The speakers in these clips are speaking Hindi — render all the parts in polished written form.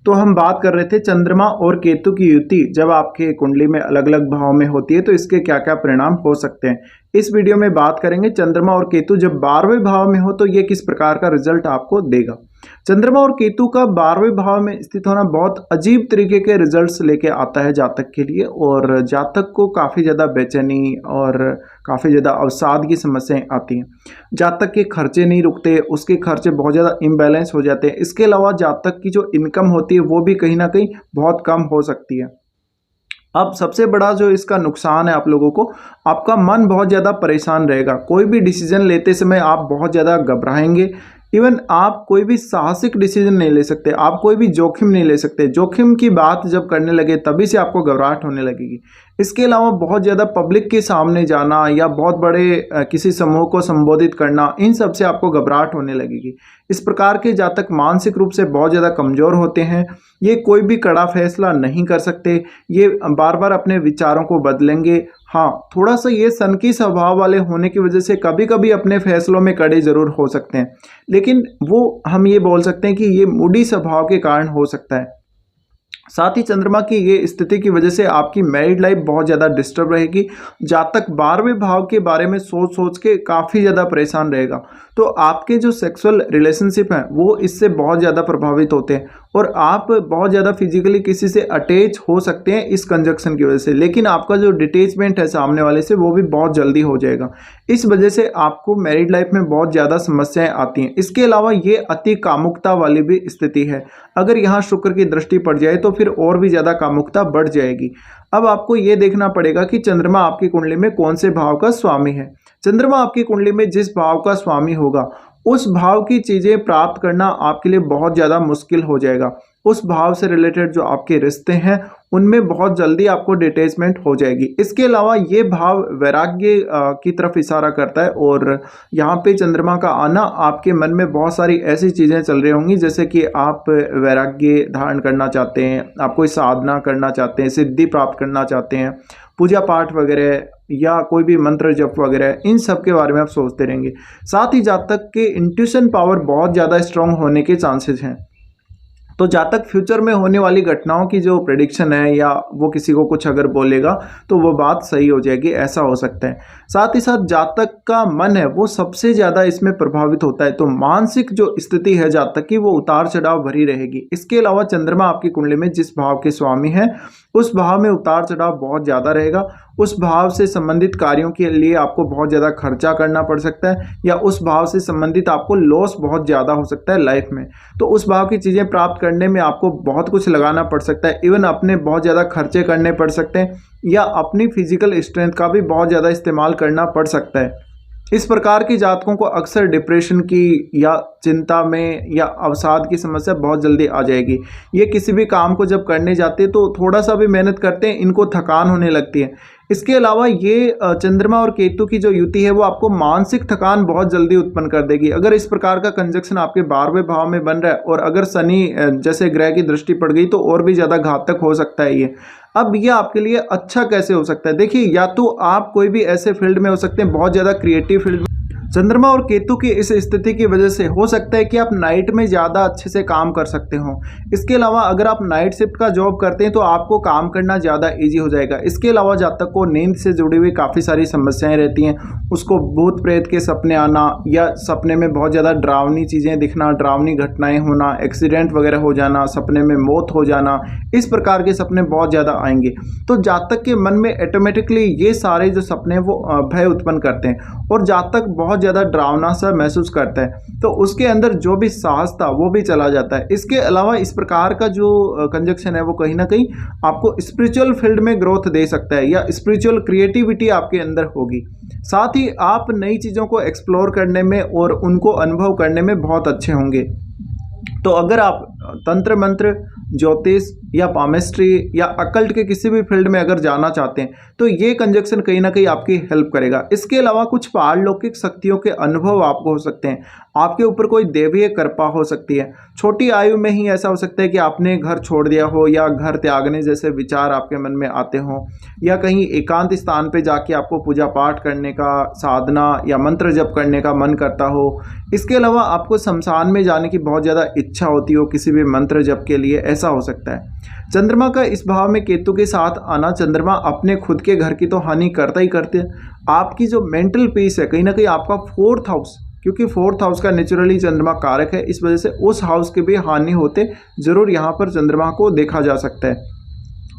तो हम बात कर रहे थे चंद्रमा और केतु की युति जब आपके कुंडली में अलग अलग भाव में होती है तो इसके क्या क्या परिणाम हो सकते हैं। इस वीडियो में बात करेंगे चंद्रमा और केतु जब 12वें भाव में हो तो ये किस प्रकार का रिजल्ट आपको देगा। चंद्रमा और केतु का 12वें भाव में स्थित होना बहुत अजीब तरीके के रिजल्ट्स लेके आता है जातक के लिए, और जातक को काफ़ी ज़्यादा बेचैनी और काफ़ी ज़्यादा अवसाद की समस्याएं आती हैं। जातक के खर्चे नहीं रुकते, उसके खर्चे बहुत ज़्यादा इम्बैलेंस हो जाते हैं। इसके अलावा जातक की जो इनकम होती है वो भी कहीं ना कहीं बहुत कम हो सकती है। अब सबसे बड़ा जो इसका नुकसान है आप लोगों को, आपका मन बहुत ज़्यादा परेशान रहेगा। कोई भी डिसीजन लेते समय आप बहुत ज़्यादा घबराएंगे। इवन आप कोई भी साहसिक डिसीजन नहीं ले सकते, आप कोई भी जोखिम नहीं ले सकते। जोखिम की बात जब करने लगे तभी से आपको घबराहट होने लगेगी। इसके अलावा बहुत ज़्यादा पब्लिक के सामने जाना या बहुत बड़े किसी समूह को संबोधित करना, इन सब से आपको घबराहट होने लगेगी। इस प्रकार के जातक मानसिक रूप से बहुत ज़्यादा कमज़ोर होते हैं। ये कोई भी कड़ा फैसला नहीं कर सकते, ये बार बार अपने विचारों को बदलेंगे। हाँ, थोड़ा सा ये सनकी स्वभाव वाले होने की वजह से कभी कभी अपने फैसलों में कड़े ज़रूर हो सकते हैं, लेकिन वो हम ये बोल सकते हैं कि ये मूडी स्वभाव के कारण हो सकता है। साथ ही चंद्रमा की ये स्थिति की वजह से आपकी मैरिड लाइफ बहुत ज़्यादा डिस्टर्ब रहेगी। जातक 12वें भाव के बारे में सोच सोच के काफ़ी ज़्यादा परेशान रहेगा, तो आपके जो सेक्सुअल रिलेशनशिप हैं वो इससे बहुत ज़्यादा प्रभावित होते हैं और आप बहुत ज़्यादा फिजिकली किसी से अटैच हो सकते हैं इस कंजक्शन की वजह से। लेकिन आपका जो डिटैचमेंट है सामने वाले से वो भी बहुत जल्दी हो जाएगा। इस वजह से आपको मैरिड लाइफ में बहुत ज़्यादा समस्याएं आती हैं। इसके अलावा ये अति कामुकता वाली भी स्थिति है। अगर यहाँ शुक्र की दृष्टि पड़ जाए तो फिर और भी ज़्यादा कामुकता बढ़ जाएगी। अब आपको ये देखना पड़ेगा कि चंद्रमा आपकी कुंडली में कौन से भाव का स्वामी है। चंद्रमा आपकी कुंडली में जिस भाव का स्वामी होगा उस भाव की चीज़ें प्राप्त करना आपके लिए बहुत ज़्यादा मुश्किल हो जाएगा। उस भाव से रिलेटेड जो आपके रिश्ते हैं उनमें बहुत जल्दी आपको डिटैचमेंट हो जाएगी। इसके अलावा ये भाव वैराग्य की तरफ इशारा करता है, और यहाँ पे चंद्रमा का आना आपके मन में बहुत सारी ऐसी चीज़ें चल रही होंगी जैसे कि आप वैराग्य धारण करना चाहते हैं, आप कोई साधना करना चाहते हैं, सिद्धि प्राप्त करना चाहते हैं, पूजा पाठ वगैरह या कोई भी मंत्र जप वगैरह, इन सब के बारे में आप सोचते रहेंगे। साथ ही जातक के इंट्यूशन पावर बहुत ज़्यादा स्ट्रांग होने के चांसेस हैं। तो जातक फ्यूचर में होने वाली घटनाओं की जो प्रेडिक्शन है या वो किसी को कुछ अगर बोलेगा तो वो बात सही हो जाएगी, ऐसा हो सकता है। साथ ही साथ जातक का मन है वो सबसे ज़्यादा इसमें प्रभावित होता है, तो मानसिक जो स्थिति है जातक की वो उतार चढ़ाव भरी रहेगी। इसके अलावा चंद्रमा आपकी कुंडली में जिस भाव के स्वामी है उस भाव में उतार चढ़ाव बहुत ज़्यादा रहेगा। उस भाव से संबंधित कार्यों के लिए आपको बहुत ज़्यादा खर्चा करना पड़ सकता है, या उस भाव से संबंधित आपको लॉस बहुत ज़्यादा हो सकता है लाइफ में। तो उस भाव की चीज़ें प्राप्त करने में आपको बहुत कुछ लगाना पड़ सकता है, इवन अपने बहुत ज़्यादा खर्चे करने पड़ सकते हैं, या अपनी फिजिकल स्ट्रेंथ का भी बहुत ज़्यादा इस्तेमाल करना पड़ सकता है। इस प्रकार के जातकों को अक्सर डिप्रेशन की या चिंता में या अवसाद की समस्या बहुत जल्दी आ जाएगी। ये किसी भी काम को जब करने जाते हैं तो थोड़ा सा भी मेहनत करते हैं इनको थकान होने लगती है। इसके अलावा ये चंद्रमा और केतु की जो युति है वो आपको मानसिक थकान बहुत जल्दी उत्पन्न कर देगी। अगर इस प्रकार का कंजक्शन आपके 12वें भाव में बन रहा है और अगर शनि जैसे ग्रह की दृष्टि पड़ गई तो और भी ज़्यादा घातक हो सकता है ये। अब ये आपके लिए अच्छा कैसे हो सकता है, देखिए, या तो आप कोई भी ऐसे फील्ड में हो सकते हैं बहुत ज़्यादा क्रिएटिव फील्ड में। चंद्रमा और केतु की इस स्थिति की वजह से हो सकता है कि आप नाइट में ज़्यादा अच्छे से काम कर सकते हो। इसके अलावा अगर आप नाइट शिफ्ट का जॉब करते हैं तो आपको काम करना ज़्यादा इजी हो जाएगा। इसके अलावा जातक को नींद से जुड़ी हुई काफ़ी सारी समस्याएं रहती हैं, उसको भूत प्रेत के सपने आना या सपने में बहुत ज़्यादा डरावनी चीज़ें दिखना, डरावनी घटनाएँ होना, एक्सीडेंट वगैरह हो जाना, सपने में मौत हो जाना, इस प्रकार के सपने बहुत ज़्यादा आएंगे। तो जातक के मन में ऑटोमेटिकली ये सारे जो सपने वो भय उत्पन्न करते हैं और जातक बहुत ज़्यादा डरावना सा महसूस करता है, तो उसके अंदर जो भी साहस था वो भी चला जाता है। इसके अलावा इस प्रकार का जो कंजक्शन है वो कहीं ना कहीं आपको स्पिरिचुअल फील्ड में ग्रोथ दे सकता है, या स्पिरिचुअल क्रिएटिविटी आपके अंदर होगी। साथ ही आप नई चीज़ों को एक्सप्लोर करने में और उनको अनुभव करने में बहुत अच्छे होंगे। तो अगर आप तंत्र मंत्र, ज्योतिष या पामिस्ट्री या अकल्ट के किसी भी फील्ड में अगर जाना चाहते हैं तो ये कंजक्शन कहीं ना कहीं आपकी हेल्प करेगा। इसके अलावा कुछ पारलौकिक शक्तियों के अनुभव आपको हो सकते हैं, आपके ऊपर कोई देवीय कृपा हो सकती है। छोटी आयु में ही ऐसा हो सकता है कि आपने घर छोड़ दिया हो या घर त्यागने जैसे विचार आपके मन में आते हों, या कहीं एकांत स्थान पे जाके आपको पूजा पाठ करने का, साधना या मंत्र जप करने का मन करता हो। इसके अलावा आपको शमशान में जाने की बहुत ज़्यादा इच्छा होती हो किसी भी मंत्र जप के लिए, ऐसा हो सकता है। चंद्रमा का इस भाव में केतु के साथ आना, चंद्रमा अपने खुद के घर की तो हानि करता ही करते हैं, आपकी जो मेंटल पीस है, कहीं ना कहीं आपका 4th हाउस, क्योंकि 4th हाउस का नेचुरली चंद्रमा कारक है, इस वजह से उस हाउस के भी हानि होते जरूर यहाँ पर चंद्रमा को देखा जा सकता है।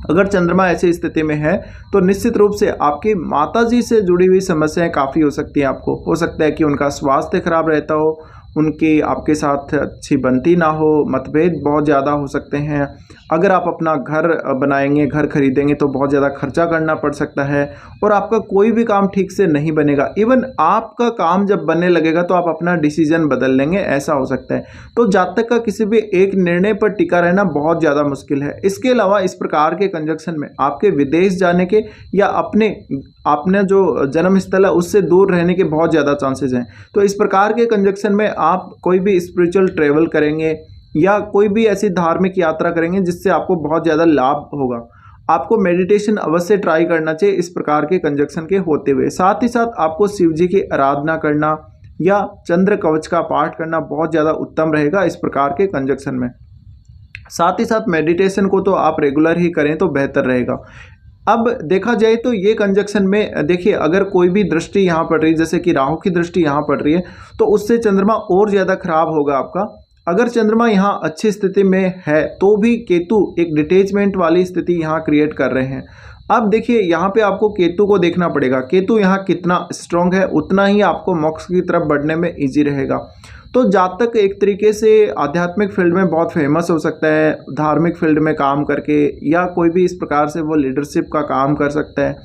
अगर चंद्रमा ऐसी स्थिति में है तो निश्चित रूप से आपकी माताजी से जुड़ी हुई समस्याएं काफ़ी हो सकती हैं। आपको हो सकता है कि उनका स्वास्थ्य खराब रहता हो, उनकी आपके साथ अच्छी बनती ना हो, मतभेद बहुत ज़्यादा हो सकते हैं। अगर आप अपना घर बनाएंगे, घर खरीदेंगे तो बहुत ज़्यादा खर्चा करना पड़ सकता है और आपका कोई भी काम ठीक से नहीं बनेगा। इवन आपका काम जब बनने लगेगा तो आप अपना डिसीजन बदल लेंगे, ऐसा हो सकता है। तो जातक का किसी भी एक निर्णय पर टिका रहना बहुत ज़्यादा मुश्किल है। इसके अलावा इस प्रकार के कंजक्शन में आपके विदेश जाने के या अपने जो जन्म स्थल है उससे दूर रहने के बहुत ज़्यादा चांसेस हैं। तो इस प्रकार के कंजक्शन में आप कोई भी स्पिरिचुअल ट्रेवल करेंगे या कोई भी ऐसी धार्मिक यात्रा करेंगे जिससे आपको बहुत ज़्यादा लाभ होगा। आपको मेडिटेशन अवश्य ट्राई करना चाहिए इस प्रकार के कंजक्शन के होते हुए। साथ ही साथ आपको शिव जी की आराधना करना या चंद्र कवच का पाठ करना बहुत ज़्यादा उत्तम रहेगा इस प्रकार के कंजक्शन में। साथ ही साथ मेडिटेशन को तो आप रेगुलर ही करें तो बेहतर रहेगा। अब देखा जाए तो ये कंजक्शन में देखिए, अगर कोई भी दृष्टि यहाँ पड़ रही है, जैसे कि राहु की दृष्टि यहाँ पड़ रही है, तो उससे चंद्रमा और ज़्यादा खराब होगा आपका। अगर चंद्रमा यहाँ अच्छी स्थिति में है तो भी केतु एक डिटेचमेंट वाली स्थिति यहाँ क्रिएट कर रहे हैं। अब देखिए, यहाँ पे आपको केतु को देखना पड़ेगा, केतु यहाँ कितना स्ट्रांग है उतना ही आपको मोक्ष की तरफ बढ़ने में ईजी रहेगा। तो जातक एक तरीके से आध्यात्मिक फील्ड में बहुत फेमस हो सकता है, धार्मिक फील्ड में काम करके, या कोई भी इस प्रकार से वो लीडरशिप का काम कर सकता है।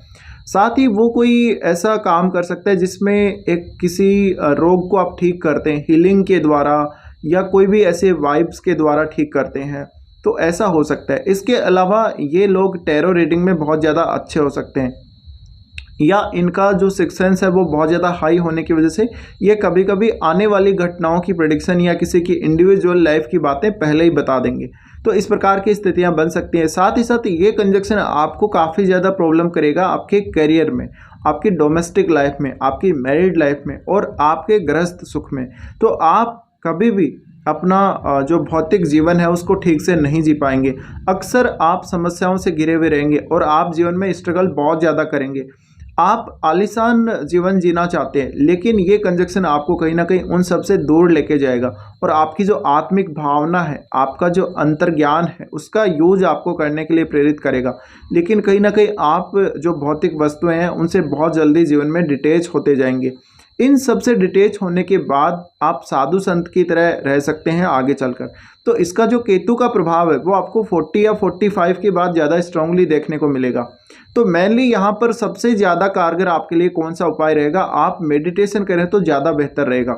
साथ ही वो कोई ऐसा काम कर सकता है जिसमें एक किसी रोग को आप ठीक करते हैं हीलिंग के द्वारा, या कोई भी ऐसे वाइब्स के द्वारा ठीक करते हैं, तो ऐसा हो सकता है। इसके अलावा ये लोग टैरो रीडिंग में बहुत ज़्यादा अच्छे हो सकते हैं, या इनका जो सिक्स सेंस है वो बहुत ज़्यादा हाई होने की वजह से ये कभी कभी आने वाली घटनाओं की प्रेडिक्शन या किसी की इंडिविजुअल लाइफ की बातें पहले ही बता देंगे। तो इस प्रकार की स्थितियां बन सकती हैं। साथ ही साथ ये कंजक्शन आपको काफ़ी ज़्यादा प्रॉब्लम करेगा आपके करियर में, आपकी डोमेस्टिक लाइफ में, आपकी मैरिड लाइफ में और आपके गृहस्थ सुख में। तो आप कभी भी अपना जो भौतिक जीवन है उसको ठीक से नहीं जी पाएंगे। अक्सर आप समस्याओं से घिरे हुए रहेंगे और आप जीवन में स्ट्रगल बहुत ज़्यादा करेंगे। आप आलीशान जीवन जीना चाहते हैं, लेकिन ये कंजक्शन आपको कहीं ना कहीं उन सब से दूर लेके जाएगा और आपकी जो आत्मिक भावना है, आपका जो अंतर्ज्ञान है, उसका यूज आपको करने के लिए प्रेरित करेगा। लेकिन कहीं ना कहीं आप जो भौतिक वस्तुएं हैं उनसे बहुत जल्दी जीवन में डिटेच होते जाएंगे। इन सब से डिटेच होने के बाद आप साधु संत की तरह रह सकते हैं आगे चलकर। तो इसका जो केतु का प्रभाव है वो आपको 40 या 45 के बाद ज़्यादा स्ट्रांगली देखने को मिलेगा। तो मेनली यहाँ पर सबसे ज़्यादा कारगर आपके लिए कौन सा उपाय रहेगा, आप मेडिटेशन करें तो ज़्यादा बेहतर रहेगा,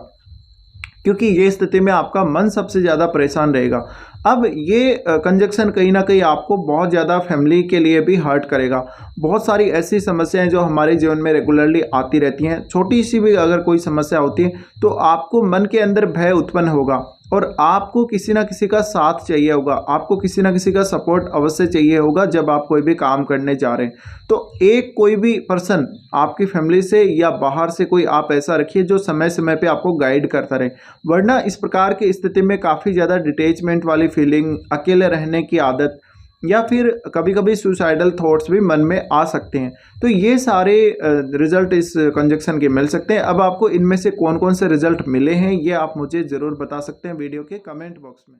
क्योंकि ये स्थिति में आपका मन सबसे ज़्यादा परेशान रहेगा। अब ये कंजक्शन कहीं ना कहीं आपको बहुत ज़्यादा फैमिली के लिए भी हर्ट करेगा। बहुत सारी ऐसी समस्याएं जो हमारे जीवन में रेगुलरली आती रहती हैं, छोटी सी भी अगर कोई समस्या होती है तो आपको मन के अंदर भय उत्पन्न होगा और आपको किसी ना किसी का साथ चाहिए होगा, आपको किसी ना किसी का सपोर्ट अवश्य चाहिए होगा जब आप कोई भी काम करने जा रहे हैं। तो एक कोई भी पर्सन आपकी फैमिली से या बाहर से कोई आप ऐसा रखिए जो समय समय पे आपको गाइड करता रहे, वरना इस प्रकार की स्थिति में काफ़ी ज़्यादा डिटैचमेंट वाली फीलिंग, अकेले रहने की आदत या फिर कभी कभी सुसाइडल थॉट्स भी मन में आ सकते हैं। तो ये सारे रिजल्ट इस कंजक्शन के मिल सकते हैं। अब आपको इनमें से कौन कौन से रिजल्ट मिले हैं ये आप मुझे ज़रूर बता सकते हैं वीडियो के कमेंट बॉक्स में।